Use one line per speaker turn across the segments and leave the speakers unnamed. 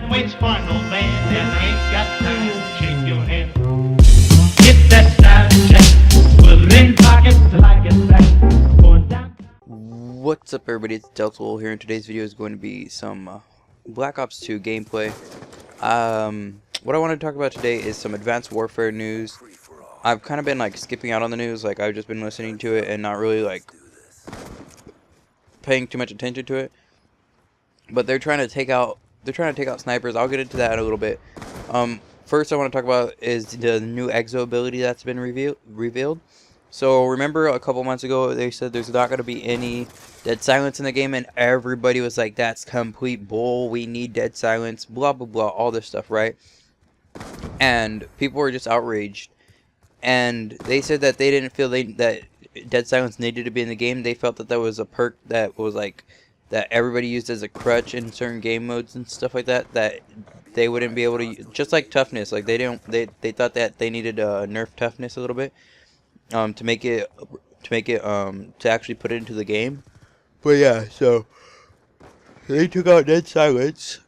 Time waits for no man, and I ain't got time to shake your hand. Get that style check, put it in pockets till I get back. Going down.
What's up, everybody? It's Delta here, and today's video is going to be some Black Ops 2 gameplay. What I want to talk about today is some Advanced Warfare news. I've kind of been like skipping out on the news, like I've just been listening to it and not really like paying too much attention to it. But they're trying to take out snipers. I'll get into that in a little bit. First I want to talk about is the new Exo ability that's been revealed. So remember a couple months ago they said there's not going to be any dead silence in the game, and everybody was like, that's complete bull, we need dead silence, blah blah blah, all this stuff, right? And people were just outraged, and they said that they didn't feel that dead silence needed to be in the game. They felt that that was a perk that was like that everybody used as a crutch in certain game modes and stuff like that, that they wouldn't be able to, just like toughness, like they thought that they needed to nerf toughness a little bit to actually put it into the game. But yeah, so they took out dead silence.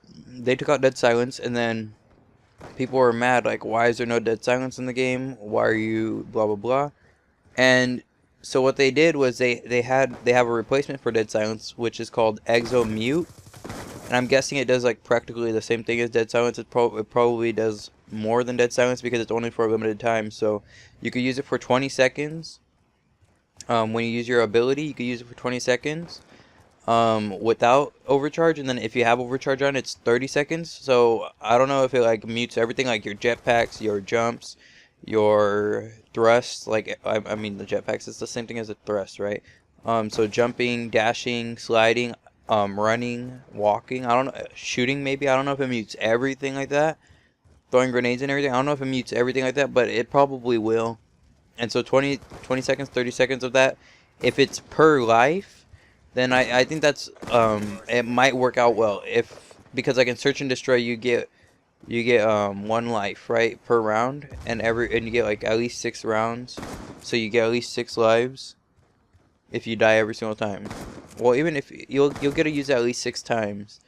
And then people were mad, like, why is there no dead silence in the game? Why are you blah blah blah? And so what they did was they have a replacement for dead silence, which is called Exo-Mute. And I'm guessing it does like practically the same thing as dead silence. It probably does more than dead silence because it's only for a limited time. So you could use it for 20 seconds. When you use your ability, you could use it for 20 seconds without overcharge, and then if you have overcharge on, it's 30 seconds. So I don't know if it like mutes everything, like your jetpacks, your jumps, your thrusts. Like I mean the jetpacks is the same thing as a thrust, right? So jumping, dashing, sliding, running, walking, I don't know, shooting maybe. I don't know if it mutes everything like that. Throwing grenades and everything, I don't know if it mutes everything like that, but it probably will. And so 20 seconds, 30 seconds of that, if it's per life, then I think that's it might work out well. Because like in Search and Destroy, you get 1 life, right, per round, and you get like at least 6 rounds, so you get at least 6 lives if you die every single time. Well, even if you'll get to use it at least 6 times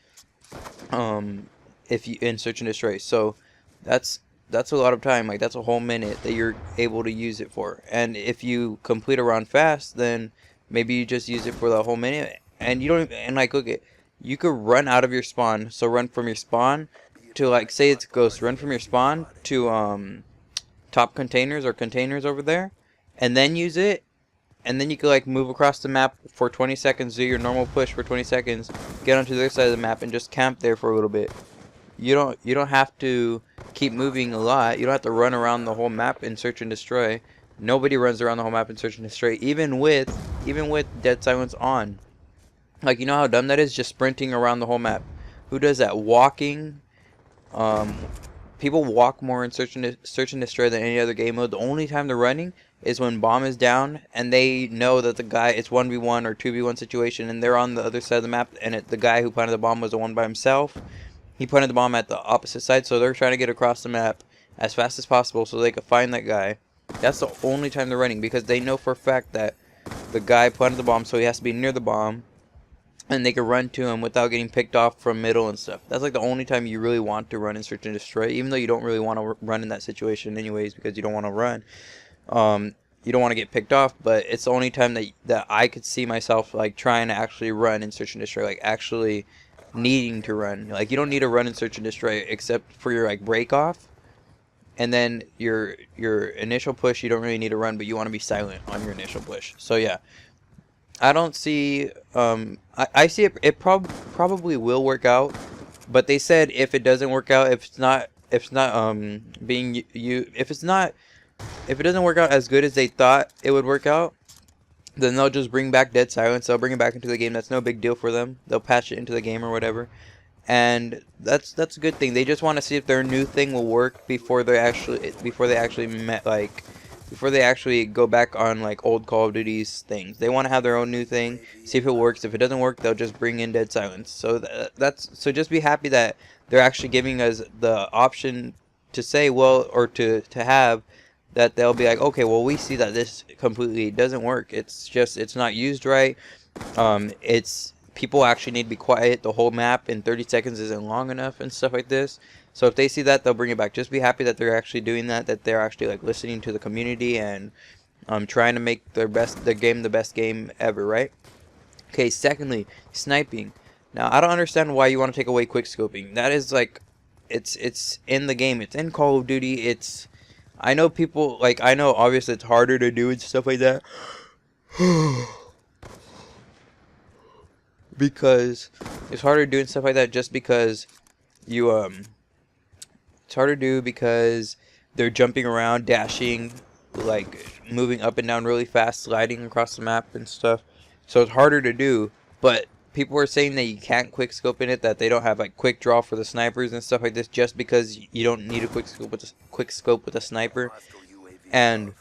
if you in Search and Destroy. So that's a lot of time. Like that's a whole minute that you're able to use it for. And if you complete a round fast, then maybe you just use it for the whole minute. And you don't even, and like look at, you could run out of your spawn. So run from your spawn to, like, say it's Ghost, run from your spawn to top containers or containers over there, and then use it. And then you could like move across the map for 20 seconds, do your normal push for 20 seconds, get onto the other side of the map and just camp there for a little bit. You don't have to keep moving a lot. You don't have to run around the whole map in Search and Destroy. Nobody runs around the whole map in Search and Destroy, even with dead silence on. Like, you know how dumb that is, just sprinting around the whole map. Who does that? Walking. People walk more in Search and Destroy than any other game mode. The only time they're running is when bomb is down and they know that the guy, it's 1v1 or 2v1 situation, and they're on the other side of the map, and the guy who planted the bomb was the one by himself. He planted the bomb at the opposite side, so they're trying to get across the map as fast as possible so they can find that guy. That's the only time they're running, because they know for a fact that the guy planted the bomb, so he has to be near the bomb, and they can run to him without getting picked off from middle and stuff. That's like the only time you really want to run in Search and Destroy, even though you don't really want to run in that situation anyways, because you don't want to run. You don't want to get picked off, but it's the only time that I could see myself like trying to actually run in Search and Destroy, like actually needing to run. Like, you don't need to run in Search and Destroy except for your like break off, and then your initial push. You don't really need to run, but you want to be silent on your initial push. So yeah, I don't see I see it probably will work out, but they said if it doesn't work out, if it doesn't work out as good as they thought it would work out, then they'll just bring back dead silence. They'll bring it back into the game. That's no big deal for them. They'll patch it into the game or whatever, and that's a good thing. They just want to see if their new thing will work before they actually go back on like old Call of Duty's things. They want to have their own new thing, see if it works. If it doesn't work, they'll just bring in dead silence. So so just be happy that they're actually giving us the option to say, well, or to have that. They'll be like, okay, well, we see that this completely doesn't work. It's not used right. people actually need to be quiet. The whole map in 30 seconds isn't long enough and stuff like this. So if they see that, they'll bring it back. Just be happy that they're actually doing that. That they're actually like listening to the community and trying to make their game the best game ever, right? Okay. Secondly, sniping. Now I don't understand why you want to take away quickscoping. That is like, it's in the game. It's in Call of Duty. I know people like I know obviously it's harder to do and stuff like that. Because it's harder doing stuff like that just because you it's harder to do because they're jumping around, dashing, like moving up and down really fast, sliding across the map and stuff. So it's harder to do, but people are saying that you can't quick scope in it, that they don't have like quick draw for the snipers and stuff like this just because you don't need a quick scope with a sniper. And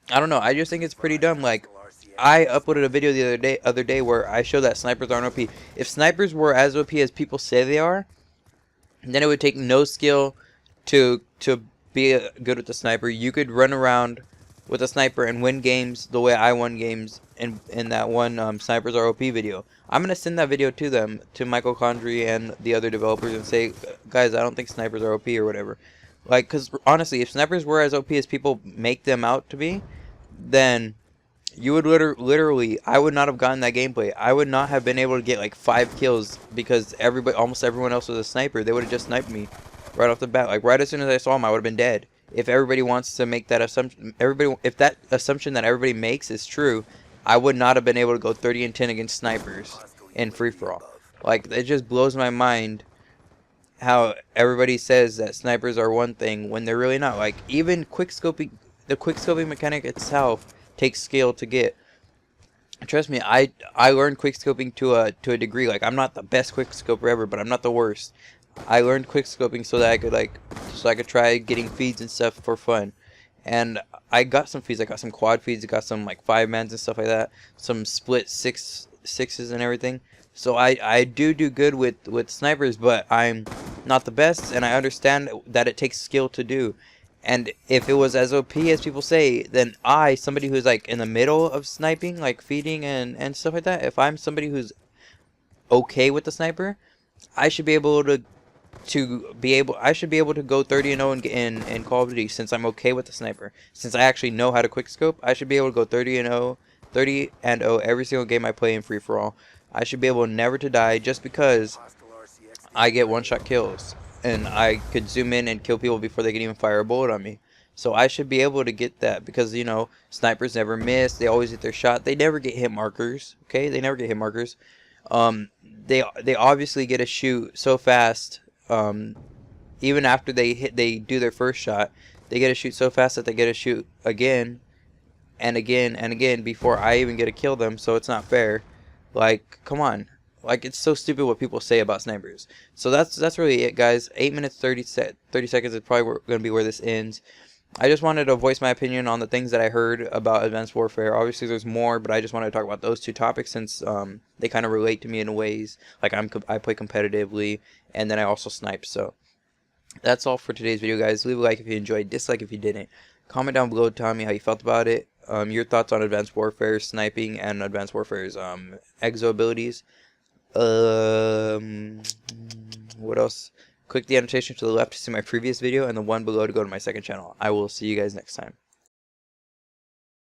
I don't know, I just think it's pretty dumb. Like, I uploaded a video the other day where I showed that snipers aren't OP. If snipers were as OP as people say they are, then it would take no skill to be good with the sniper. You could run around with a sniper and win games the way I won games in that one snipers are OP video. I'm gonna send that video to them, to Michael Condrey and the other developers, and say, guys, I don't think snipers are OP or whatever. Like, because honestly, if snipers were as OP as people make them out to be, then you would literally, I would not have gotten that gameplay. I would not have been able to get like 5 kills because almost everyone else was a sniper. They would have just sniped me right off the bat. Like, right as soon as I saw him, I would have been dead. If everybody wants to make that assumption, if that assumption that everybody makes is true, I would not have been able to go 30-10 against snipers in free-for-all. Like, it just blows my mind how everybody says that snipers are one thing when they're really not. Like, even quickscoping, the quickscoping mechanic itself takes skill to get. Trust me, I learned quickscoping to a degree. Like, I'm not the best quickscoper ever, but I'm not the worst. I learned quickscoping so that I could try getting feeds and stuff for fun. And I got some feeds. I got some quad feeds. I got some like 5-mans and stuff like that. Some split sixes and everything. So I do good with snipers, but I'm not the best, and I understand that it takes skill to do. And if it was as OP as people say, then somebody who's like in the middle of sniping, like feeding and stuff like that, if I'm somebody who's okay with the sniper, I should be able to go 30-0 in Call of Duty, since I'm okay with the sniper. Since I actually know how to quickscope, I should be able to go 30-0 every single game I play in free for all. I should be able never to die just because I get one-shot kills. And I could zoom in and kill people before they can even fire a bullet on me. So I should be able to get that because, you know, snipers never miss. They always hit their shot. They never get hit markers. Okay, they never get hit markers. They obviously get to shoot so fast. Even after they do their first shot, they get to shoot so fast that they get to shoot again and again and again before I even get to kill them. So it's not fair. Like, come on. Like, it's so stupid what people say about snipers. So that's really it, guys. 8 minutes 30 seconds is probably going to be where this ends. I just wanted to voice my opinion on the things that I heard about Advanced Warfare. Obviously, there's more, but I just wanted to talk about those 2 topics since they kind of relate to me in ways. Like, I play competitively, and then I also snipe. So that's all for today's video, guys. Leave a like if you enjoyed, dislike if you didn't. Comment down below telling me how you felt about it. Your thoughts on Advanced Warfare, sniping, and Advanced Warfare's exo abilities. What else? Click the annotation to the left to see my previous video, and the one below to go to my second channel. I will see you guys next time.